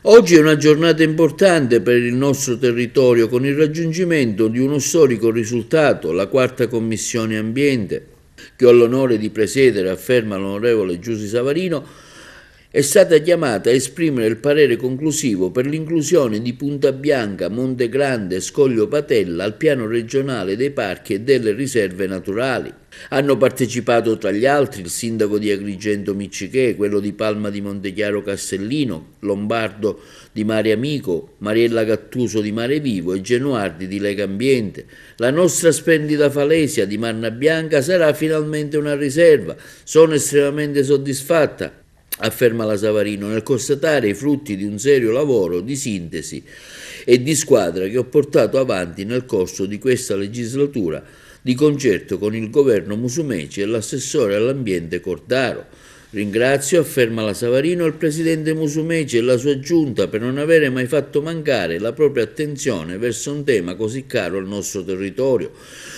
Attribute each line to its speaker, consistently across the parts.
Speaker 1: Oggi è una giornata importante per il nostro territorio con il raggiungimento di uno storico risultato, la quarta Commissione Ambiente, che ho l'onore di presiedere, afferma l'onorevole Giusy Savarino, è stata chiamata a esprimere il parere conclusivo per l'inclusione di Punta Bianca, Monte Grande e Scoglio Patella al piano regionale dei parchi e delle riserve naturali. Hanno partecipato tra gli altri il sindaco di Agrigento Miccichè, quello di Palma di Montechiaro Castellino, Lombardo di Mare Amico, Mariella Gattuso di Mare Vivo e Genuardi di Lega Ambiente. La nostra splendida Falesia di Marna Bianca sarà finalmente una riserva. Sono estremamente soddisfatta, afferma la Savarino, nel constatare i frutti di un serio lavoro di sintesi e di squadra che ho portato avanti nel corso di questa legislatura di concerto con il governo Musumeci e l'assessore all'ambiente Cordaro. Ringrazio, afferma la Savarino, il presidente Musumeci e la sua giunta per non avere mai fatto mancare la propria attenzione verso un tema così caro al nostro territorio.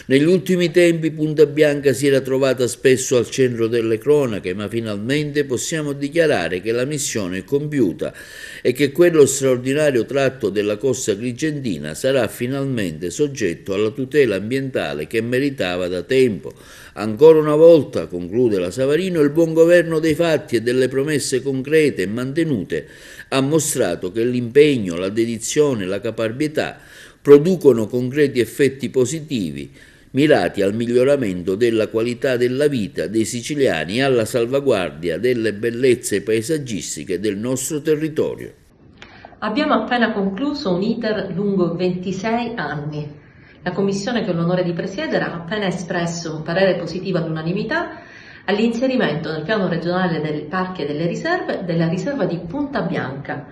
Speaker 1: Negli ultimi tempi Punta Bianca si era trovata spesso al centro delle cronache, ma finalmente possiamo dichiarare che la missione è compiuta e che quello straordinario tratto della costa agrigentina sarà finalmente soggetto alla tutela ambientale che meritava da tempo. Ancora una volta, conclude la Savarino, il buon governo dei fatti e delle promesse concrete e mantenute ha mostrato che l'impegno, la dedizione e la caparbietà producono concreti effetti positivi mirati al miglioramento della qualità della vita dei siciliani e alla salvaguardia delle bellezze paesaggistiche del nostro territorio.
Speaker 2: Abbiamo appena concluso un iter lungo 26 anni. La commissione che ho l'onore di presiedere ha appena espresso un parere positivo all'unanimità all'inserimento nel piano regionale dei parchi e delle riserve della riserva di Punta Bianca,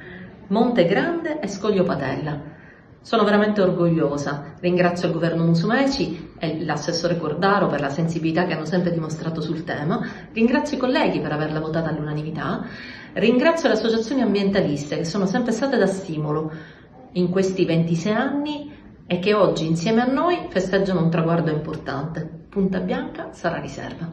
Speaker 2: Monte Grande e Scoglio Patella. Sono veramente orgogliosa, ringrazio il governo Musumeci e l'assessore Cordaro per la sensibilità che hanno sempre dimostrato sul tema, ringrazio i colleghi per averla votata all'unanimità, ringrazio le associazioni ambientaliste che sono sempre state da stimolo in questi 26 anni e che oggi insieme a noi festeggiano un traguardo importante. Punta Bianca sarà riserva.